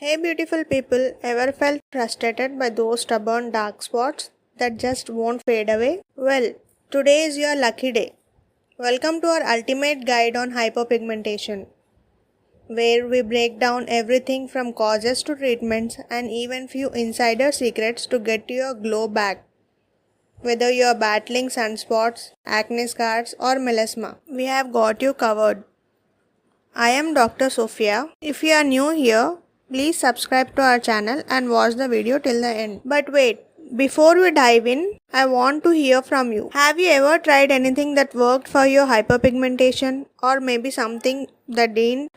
Hey beautiful people, ever felt frustrated by those stubborn dark spots that just won't fade away? Well, today is your lucky day. Welcome to our ultimate guide on hyperpigmentation, where we break down everything from causes to treatments and even few insider secrets to get your glow back. Whether you are battling sunspots, acne scars, or melasma, we have got you covered. I am Dr. Sophia. If you are new here, please subscribe to our channel and watch the video till the end. But wait, before we dive in, I want to hear from you. Have you ever tried anything that worked for your hyperpigmentation or maybe something that didn't?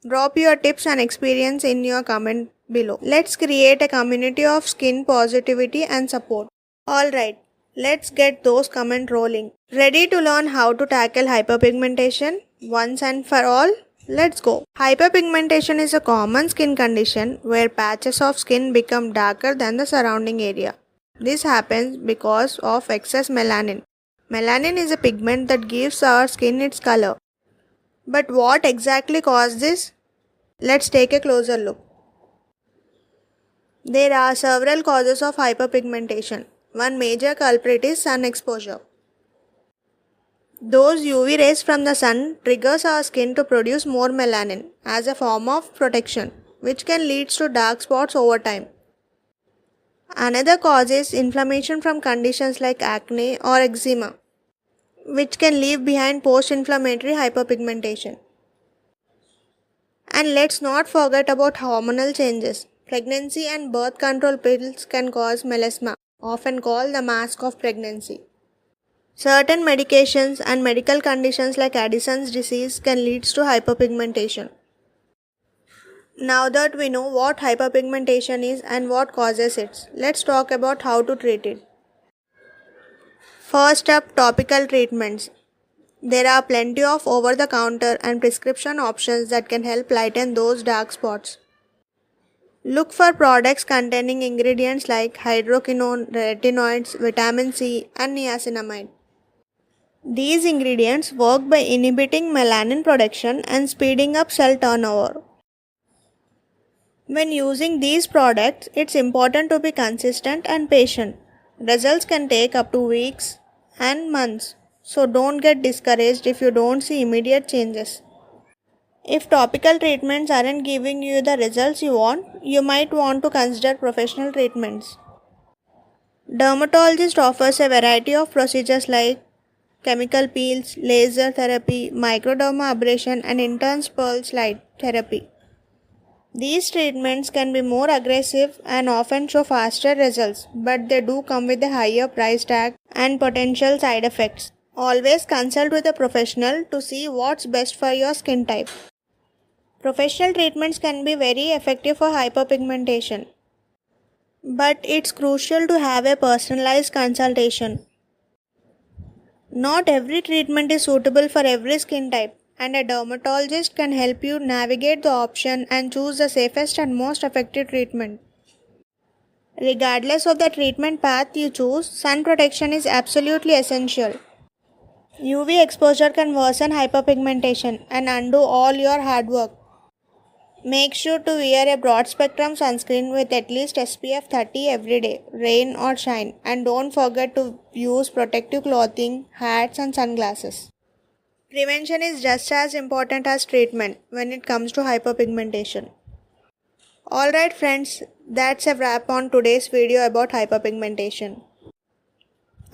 Drop your tips and experience in your comment below. Let's create a community of skin positivity and support. Alright, let's get those comments rolling. Ready to learn how to tackle hyperpigmentation once and for all? Let's go. Hyperpigmentation is a common skin condition where patches of skin become darker than the surrounding area. This happens because of excess melanin. Melanin is a pigment that gives our skin its color. But what exactly causes this? Let's take a closer look. There are several causes of hyperpigmentation. One major culprit is sun exposure. Those UV rays from the sun triggers our skin to produce more melanin as a form of protection, which can lead to dark spots over time. Another cause is inflammation from conditions like acne or eczema, which can leave behind post-inflammatory hyperpigmentation. And let's not forget about hormonal changes. Pregnancy and birth control pills can cause melasma, often called the mask of pregnancy. Certain medications and medical conditions like Addison's disease can lead to hyperpigmentation. Now that we know what hyperpigmentation is and what causes it, let's talk about how to treat it. First up, topical treatments. There are plenty of over-the-counter and prescription options that can help lighten those dark spots. Look for products containing ingredients like hydroquinone, retinoids, vitamin C, and niacinamide. These ingredients work by inhibiting melanin production and speeding up cell turnover. When using these products, it's important to be consistent and patient. Results can take up to weeks and months, so don't get discouraged if you don't see immediate changes. If topical treatments aren't giving you the results you want, you might want to consider professional treatments. Dermatologist offers a variety of procedures like chemical peels, laser therapy, microdermabrasion, and intense pulse light therapy. These treatments can be more aggressive and often show faster results, but they do come with a higher price tag and potential side effects. Always consult with a professional to see what's best for your skin type. Professional treatments can be very effective for hyperpigmentation, but it's crucial to have a personalized consultation. Not every treatment is suitable for every skin type, and a dermatologist can help you navigate the option and choose the safest and most effective treatment. Regardless of the treatment path you choose, sun protection is absolutely essential. UV exposure can worsen hyperpigmentation and undo all your hard work. Make sure to wear a broad spectrum sunscreen with at least SPF 30 every day, rain or shine, and don't forget to use protective clothing, hats and sunglasses. Prevention is just as important as treatment when it comes to hyperpigmentation. Alright friends, that's a wrap on today's video about hyperpigmentation.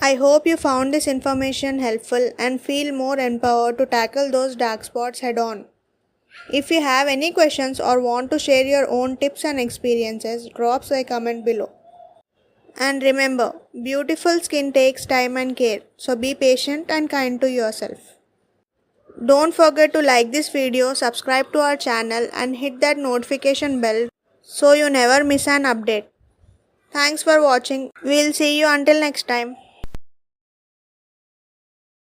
I hope you found this information helpful and feel more empowered to tackle those dark spots head on. If you have any questions or want to share your own tips and experiences, drop a comment below. And remember, beautiful skin takes time and care, so be patient and kind to yourself. Don't forget to like this video, subscribe to our channel and hit that notification bell so you never miss an update. Thanks for watching. We'll see you until next time.